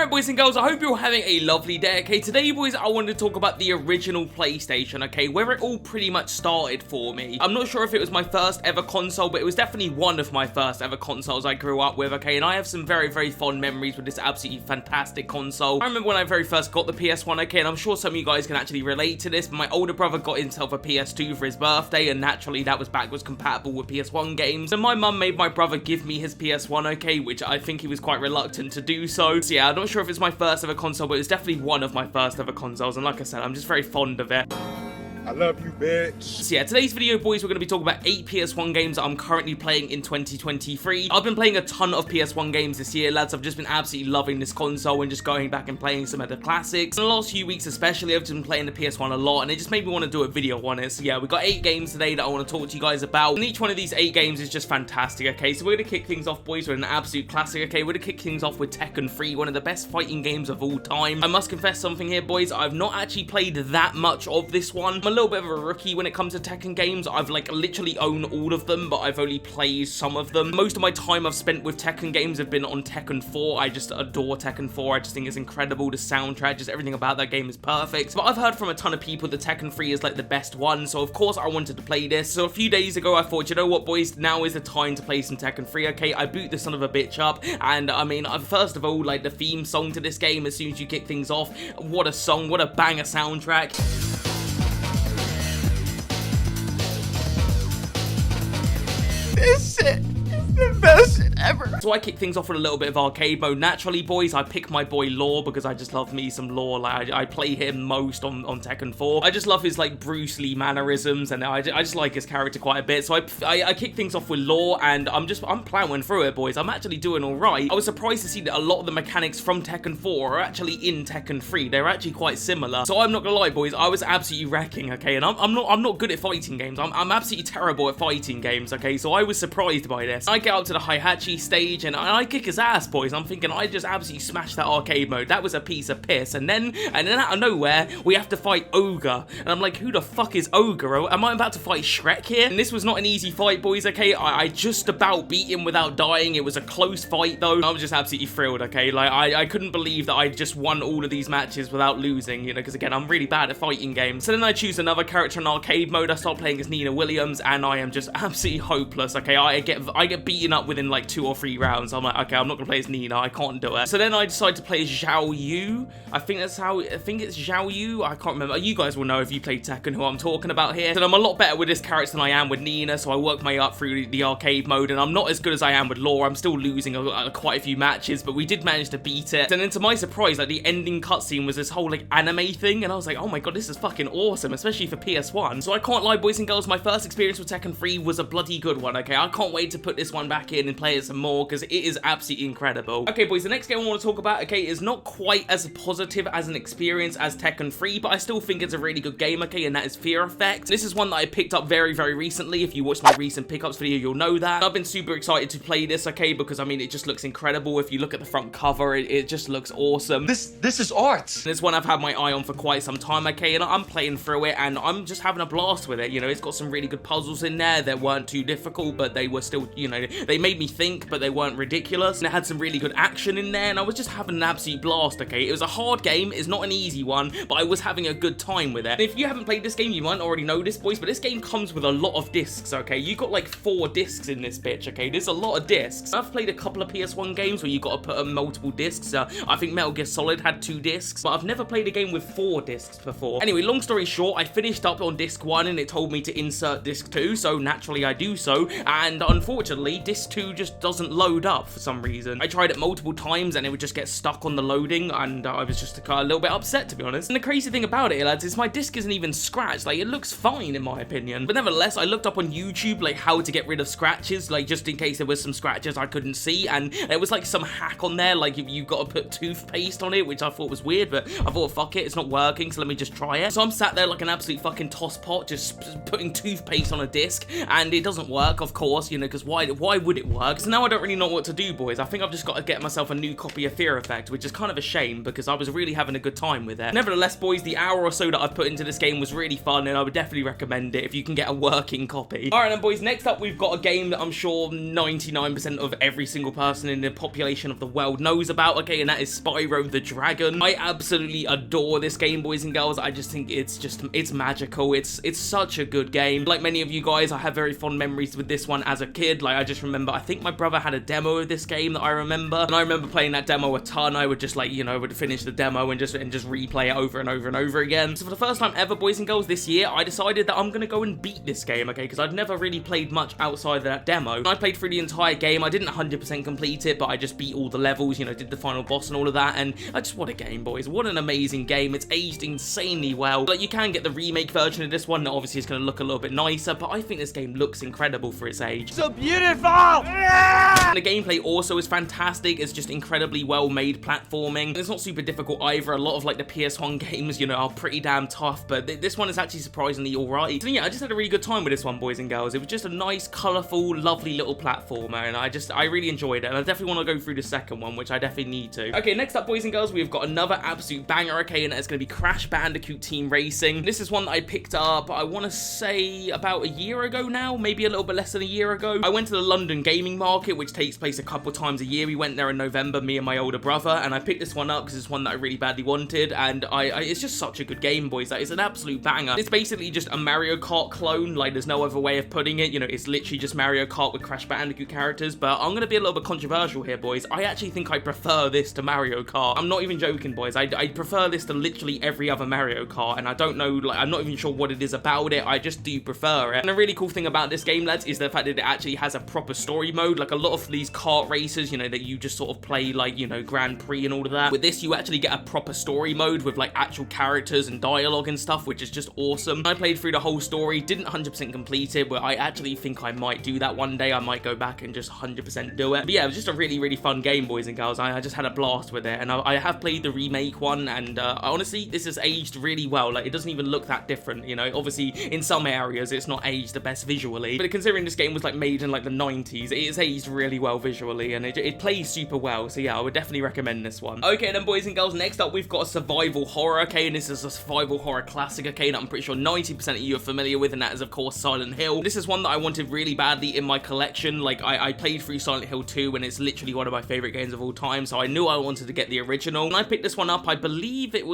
Alright boys and girls, I hope you're all having a lovely day, okay? Today boys, I wanted to talk about the original PlayStation, okay? Where it all pretty much started for me. I'm not sure if it was my first ever console, but it was definitely one of my first ever consoles I grew up with, okay? And I have some very, very fond memories with this absolutely fantastic console. I remember when I very first got the PS1, okay? And I'm sure some of you guys can actually relate to this, but my older brother got himself a PS2 for his birthday, and naturally that was backwards compatible with PS1 games. And my mum made my brother give me his PS1, okay? Which I think he was quite reluctant to do so. So yeah, I'm not sure if it's my first ever console, but it was definitely one of my first ever consoles, and like I said, I'm just very fond of it. I love you, bitch. So yeah, today's video, boys, we're going to be talking about 8 PS1 games that I'm currently playing in 2023. I've been playing a ton of PS1 games this year, lads. I've just been absolutely loving this console and just going back and playing some of the classics. In the last few weeks especially, I've just been playing the PS1 a lot, and it just made me want to do a video on it. So yeah, we've got 8 games today that I want to talk to you guys about, and each one of these 8 games is just fantastic, okay? So we're going to kick things off, boys, with an absolute classic, okay? We're going to kick things off with Tekken 3, one of the best fighting games of all time. I must confess something here, boys. I've not actually played that much of this one. I'm a little bit of a rookie when it comes to Tekken games. I've like literally owned all of them, but I've only played some of them. Most of my time I've spent with Tekken games have been on Tekken 4. I just adore Tekken 4. I just think it's incredible. The soundtrack, just everything about that game is perfect. But I've heard from a ton of people that Tekken 3 is like the best one, so of course I wanted to play this. So a few days ago I thought, you know what, boys, now is the time to play some Tekken 3, okay? I boot the son of a bitch up, and I mean, first of all, like the theme song to this game, as soon as you kick things off, what a song, what a banger soundtrack. This shit is the best shit ever. So I kick things off with a little bit of arcade mode. Naturally, boys, I pick my boy Law because I just love me some Law. Like I play him most on Tekken 4. I just love his like Bruce Lee mannerisms, and I just like his character quite a bit. So I kick things off with Law, and I'm plowing through it, boys. I'm actually doing all right. I was surprised to see that a lot of the mechanics from Tekken 4 are actually in Tekken 3. They're actually quite similar. So I'm not gonna lie, boys, I was absolutely wrecking, okay? And I'm not good at fighting games. I'm absolutely terrible at fighting games, okay? So I was surprised by this. I get up to the Heihachi stage, and I kick his ass, boys. I'm thinking I just absolutely smashed that arcade mode. That was a piece of piss. And then out of nowhere, we have to fight Ogre. And I'm like, who the fuck is Ogre? Am I about to fight Shrek here? And this was not an easy fight, boys, okay? I just about beat him without dying. It was a close fight, though. I was just absolutely thrilled, okay? Like, I couldn't believe that I just won all of these matches without losing, you know, because again, I'm really bad at fighting games. So then I choose another character in arcade mode. I start playing as Nina Williams, and I am just absolutely hopeless, okay? I get beaten up within like 2 or 3 rounds. I'm like, okay, I'm not gonna play as Nina. I can't do it. So then I decide to play as Zhao Yu. I think it's Zhao Yu. I can't remember. You guys will know if you played Tekken who I'm talking about here. So I'm a lot better with this character than I am with Nina, so I work my way up through the arcade mode, and I'm not as good as I am with Law. I'm still losing quite a few matches, but we did manage to beat it. And then to my surprise, like the ending cutscene was this whole like anime thing, and I was like, oh my god, this is fucking awesome, especially for PS1. So I can't lie, boys and girls, my first experience with Tekken 3 was a bloody good one, okay? I can't wait to put this one back in and play it some more, because it is absolutely incredible. Okay, boys, the next game I want to talk about, okay, is not quite as positive as an experience as Tekken 3, but I still think it's a really good game, okay, and that is Fear Effect. This is one that I picked up very, very recently. If you watched my recent pickups video, you'll know that. I've been super excited to play this, okay, because, I mean, it just looks incredible. If you look at the front cover, it just looks awesome. This is art. This one I've had my eye on for quite some time, okay, and I'm playing through it, and I'm just having a blast with it, you know. It's got some really good puzzles in there that weren't too difficult, but they were still, you know, they made me think, but they weren't ridiculous, and it had some really good action in there, and I was just having an absolute blast, okay. It was a hard game, it's not an easy one, but I was having a good time with it. And if you haven't played this game, you might already know this, boys, but this game comes with a lot of discs, okay. You got like 4 discs in this bitch, okay. There's a lot of discs. I've played a couple of PS1 games where you got to put on multiple discs. I think Metal Gear Solid had 2 discs, but I've never played a game with 4 discs before. Anyway, long story short, I finished up on disc 1, and it told me to insert disc 2, so naturally I do so, and unfortunately, disc 2 just doesn't load up for some reason. I tried it multiple times, and it would just get stuck on the loading, and I was just a little bit upset, to be honest. And the crazy thing about it, lads, is my disc isn't even scratched. Like, it looks fine in my opinion, but nevertheless, I looked up on YouTube like how to get rid of scratches, like just in case there was some scratches I couldn't see, and there was like some hack on there, like if you got to put toothpaste on it, which I thought was weird, but I thought, fuck it, it's not working, so let me just try it. So I'm sat there like an absolute fucking tosspot, just putting toothpaste on a disc, and it doesn't work, of course, you know, because why would it work? So now I don't really know what to do, boys. I think I've just got to get myself a new copy of Fear Effect, which is kind of a shame because I was really having a good time with it. Nevertheless, boys, the hour or so that I've put into this game was really fun, and I would definitely recommend it if you can get a working copy. Alright then, boys, next up we've got a game that I'm sure 99% of every single person in the population of the world knows about, okay, and that is Spyro the Dragon. I absolutely adore this game, boys and girls. I just think it's magical. It's such a good game. Like many of you guys, I have very fond memories with this one as a kid. Like, I just remember, I think my brother had a demo of this game that I remember, and I remember playing that demo a ton. I would just, like, you know, would finish the demo and just replay it over and over and over again. So for the first time ever, boys and girls, this year, I decided that I'm gonna go and beat this game, okay, because I'd never really played much outside of that demo. I played through the entire game. I didn't 100% complete it, but I just beat all the levels, you know, did the final boss and all of that, and what a game, boys. What an amazing game. It's aged insanely well. Like, you can get the remake version of this one that obviously is going to look a little bit nicer, but I think this game looks incredible for its age. So beautiful! And the gameplay also is fantastic. It's just incredibly well made platforming. It's not super difficult either. A lot of like the PS1 games, you know, are pretty damn tough, but this one is actually surprisingly alright. So yeah, I just had a really good time with this one, boys and girls. It was just a nice, colourful, lovely little platformer, and I really enjoyed it, and I definitely want to go through the second one, which I definitely need to. Okay, next up, boys and girls, we've got another absolute banger, okay, and it's going to be Crash Bandicoot Team Racing. This is one that I picked up, I want to say about a year ago now, maybe a little bit less than a year ago. I went to the London gaming market, which takes place a couple times a year. We went there in November, me and my older brother, and I picked this one up because it's one that I really badly wanted, and it's just such a good game, boys. It's an absolute banger. It's basically just a Mario Kart clone, like there's no other way of putting it. You know, it's literally just Mario Kart with Crash Bandicoot characters, but I'm going to be a little bit controversial here, boys. I actually think I prefer this to Mario Kart. I'm not even joking, boys. I prefer this to literally every other Mario Kart, and I don't know, like, I'm not even sure what it is about it. I just do prefer it. And a really cool thing about this game, lads, is the fact that it actually has a proper story mode. Like a lot of these kart races, you know, that you just sort of play, like, you know, Grand Prix and all of that. With this, you actually get a proper story mode with like actual characters and dialogue and stuff, which is just awesome. I played through the whole story, didn't 100% complete it, but I actually think I might do that one day. I might go back and just 100% do it. But yeah, it was just a really, really fun game, boys and girls. I just had a blast with it, and I have played the remake one, and honestly, this has aged really well. Like, it doesn't even look that different, you know. Obviously, in some areas, it's not aged the best visually, but considering this game was like made in like the 90s, it is aged really well visually, and it plays super well. So yeah, I would definitely recommend this one. Okay then, boys and girls, next up we've got a survival horror, okay, and this is a survival horror classic, okay, that I'm pretty sure 90% of you are familiar with, and that is of course Silent Hill. This is one that I wanted really badly in my collection. Like, I played through Silent Hill 2, and it's literally one of my favorite games of all time, so I knew I wanted to get the original, and I picked this one up. I believe it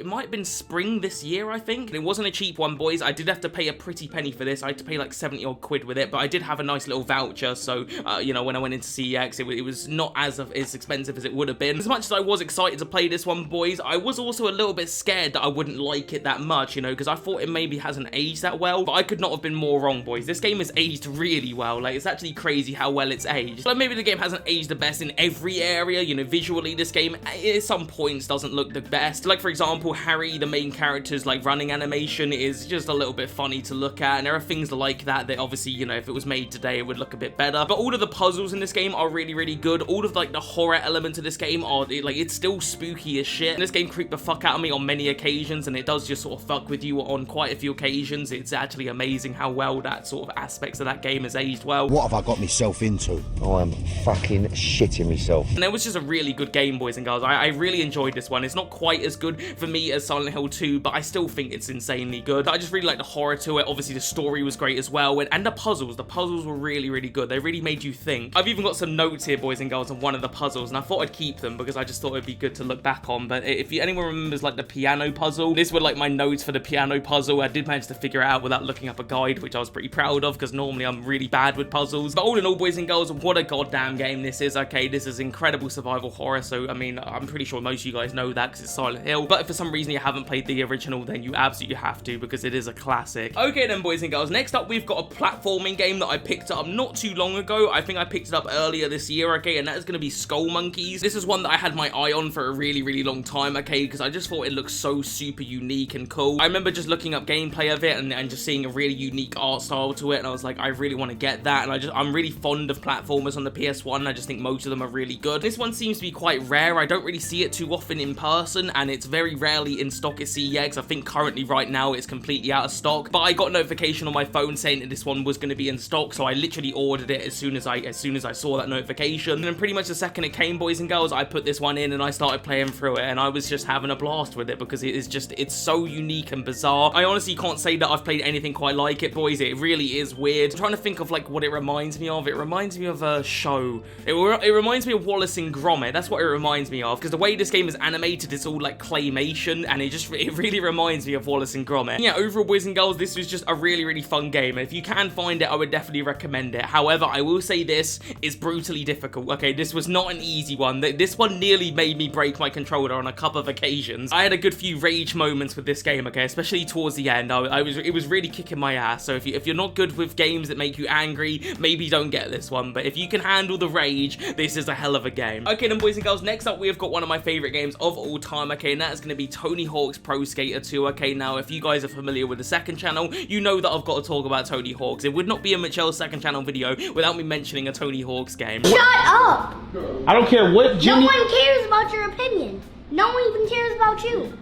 might have been spring this year, I think, and it wasn't a cheap one, boys. I did have to pay a pretty penny for this. I had to pay like 70 odd quid with it, but I did have a nice little voucher, so you know, when I went into CEX, it was not as expensive as it would have been. As much as I was excited to play this one, boys, I was also a little bit scared that I wouldn't like it that much, you know, because I thought it maybe hasn't aged that well, but I could not have been more wrong, boys. This game has aged really well. Like, it's actually crazy how well it's aged. Like, maybe the game hasn't aged the best in every area, you know. Visually, this game at some points doesn't look the best. Like, for example, Harry, the main character's like running animation is just a little bit funny to look at, and there are things like that obviously, you know, if it was made today, it would look a bit better. But all of the puzzles in this game are really, really good. All of like the horror elements of this game are like, it's still spooky as shit. And this game creeped the fuck out of me on many occasions, and it does just sort of fuck with you on quite a few occasions. It's actually amazing how well that sort of aspects of that game has aged well. What have I got myself into? Oh, I'm fucking shitting myself. And it was just a really good game, boys and girls. I really enjoyed this one. It's not quite as good for me as Silent Hill 2, but I still think it's insanely good. I just really like the horror to it. Obviously, the story was great as well, and the puzzles. The puzzles were really, really good. They really made you think. I've even got some notes here, boys and girls, on one of the puzzles, and I thought I'd keep them because I just thought it'd be good to look back on. But if anyone remembers like the piano puzzle, this were like my notes for the piano puzzle. I did manage to figure it out without looking up a guide, which I was pretty proud of because normally I'm really bad with puzzles. But all in all, boys and girls, what a goddamn game this is. Okay, this is incredible survival horror, so I mean, I'm pretty sure most of you guys know that because it's Silent Hill. But if for some reason you haven't played the original, then you absolutely have to, because it is a classic. Okay then, boys and girls, next up we've got a platforming game that I picked up not too long ago. I think I picked it up earlier this year, okay, and that is going to be Skullmonkeys. This is one that I had my eye on for a really, really long time, okay, because I just thought it looked so super unique and cool. I remember just looking up gameplay of it and just seeing a really unique art style to it, and I was like, I really want to get that, and I'm really fond of platformers on the PS1. I just think most of them are really good. This one seems to be quite rare. I don't really see it too often in person, and it's very rarely in stock at CEX. I think currently right now it's completely out of stock, but I got a notification on my phone saying that this one was going to be in stock, so I literally ordered it as soon as I like as soon as I saw that notification. And then pretty much the second it came, boys and girls, I put this one in and I started playing through it, and I was just having a blast with it because it's so unique and bizarre. I honestly can't say that I've played anything quite like it, boys. It really is weird. I'm trying to think of like what it reminds me of. It reminds me of a show. It reminds me of Wallace and Gromit. That's what it reminds me of, because the way this game is animated, it's all like claymation, and it really reminds me of Wallace and Gromit. Yeah, overall, boys and girls, this was just a really fun game, and if you can find it, I would definitely recommend it. However, I will say this is brutally difficult. Okay, this was not an easy one. This one nearly made me break my controller on a couple of occasions. I had a good few rage moments with this game, okay, especially towards the end. It was really kicking my ass. So if you're not good with games that make you angry, maybe don't get this one. But if you can handle the rage, this is a hell of a game. Okay, then, boys and girls, next up we have got one of my favorite games of all time, okay, and that is going to be Tony Hawk's Pro Skater 2. Okay, now if you guys are familiar with the second channel, you know that I've got to talk about Tony Hawk's. It would not be a Mitchell's second channel video without me mentioning a Tony Hawk's game. Shut up! I don't care what Jimmy... No one cares about your opinion. No one even cares about you.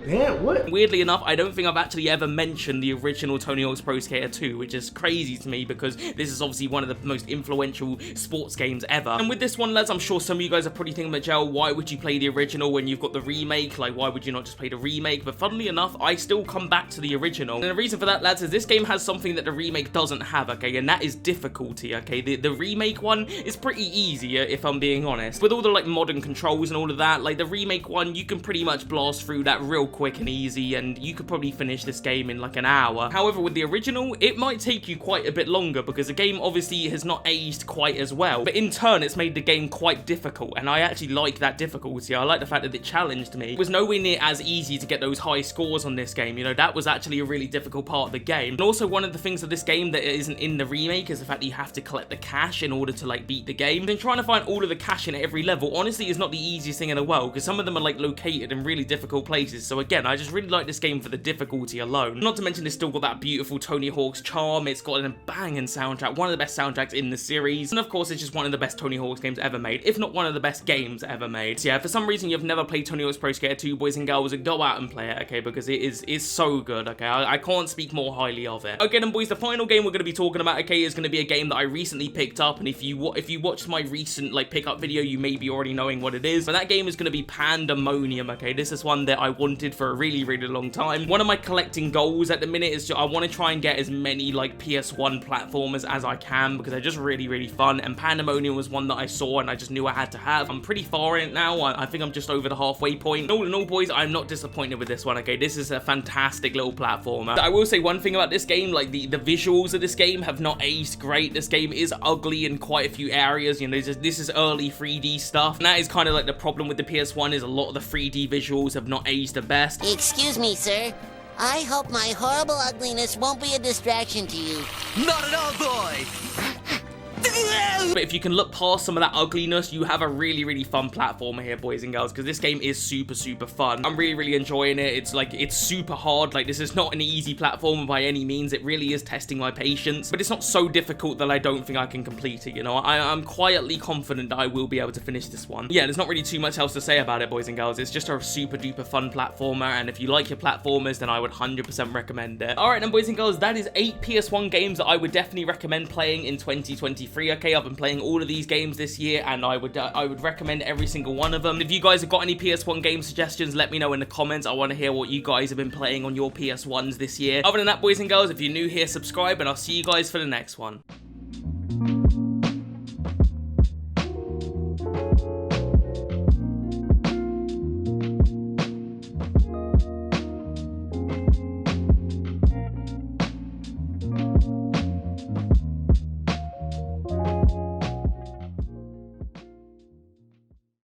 Damn, what? Weirdly enough, I don't think I've actually ever mentioned the original Tony Hawk's Pro Skater 2, which is crazy to me because this is obviously one of the most influential sports games ever. And with this one, lads, I'm sure some of you guys are probably thinking, Mitchell, why would you play the original when you've got the remake? Like, why would you not just play the remake? But funnily enough, I still come back to the original. And the reason for that, lads, is this game has something that the remake doesn't have, okay? And that is difficulty, okay? The remake one is pretty easy, if I'm being honest. With all the, like, modern controls and all of that, like, the remake one, you can pretty much blast through that real quick and easy, and you could probably finish this game in like an hour. However, with the original, it might take you quite a bit longer because the game obviously has not aged quite as well, but in turn it's made the game quite difficult, and I actually like that difficulty. I like the fact that it challenged me. It was nowhere near as easy to get those high scores on this game, you know, that was actually a really difficult part of the game. And also, one of the things of this game that isn't in the remake is the fact that you have to collect the cash in order to like beat the game. Then trying to find all of the cash in every level honestly is not the easiest thing in the world, because some of them are like located in really difficult places. So again, I just really like this game for the difficulty alone. Not to mention it's still got that beautiful Tony Hawk's charm. It's got a banging soundtrack, one of the best soundtracks in the series, and of course it's just one of the best Tony Hawk's games ever made, if not one of the best games ever made. So yeah, for some reason you've never played Tony Hawk's Pro Skater 2, boys and girls, go out and play it, okay, because it is so good, okay. I can't speak more highly of it. Okay then, boys, the final game we're going to be talking about, okay, is going to be a game that I recently picked up, and if you watched my recent like pickup video, you may be already knowing what it is, but that game is going to be Pandemonium, okay. This is one that I wanted for a really long time. One of my collecting goals at the minute is I want to try and get as many like PS1 platformers as I can, because they're just really fun, and Pandemonium was one that I saw and I just knew I had to have. I'm pretty far in it now. I think I'm just over the halfway point. All in all, boys, I'm not disappointed with this one, okay. This is a fantastic little platformer. I will say one thing about this game, like the visuals of this game have not aged great. This game is ugly in quite a few areas, you know. This is early 3D stuff, and that is kind of like the problem with the PS1, is a lot of the 3D visuals have not aged the best. Excuse me, sir. I hope my horrible ugliness won't be a distraction to you. Not at all, boy! But if you can look past some of that ugliness, you have a really fun platformer here, boys and girls, because this game is super fun. I'm really enjoying it. It's super hard. Like, this is not an easy platformer by any means. It really is testing my patience, but it's not so difficult that I don't think I can complete it, you know. I'm quietly confident that I will be able to finish this one. Yeah, there's not really too much else to say about it, boys and girls. It's just a super duper fun platformer, and if you like your platformers, then I would 100% recommend it. Alright then, boys and girls, that is 8 PS1 games that I would definitely recommend playing in 2023. Okay, I've been playing all of these games this year, and I would recommend every single one of them. If you guys have got any PS1 game suggestions, let me know in the comments. I want to hear what you guys have been playing on your PS1s this year. Other than that, boys and girls, if you're new here, subscribe, and I'll see you guys for the next one.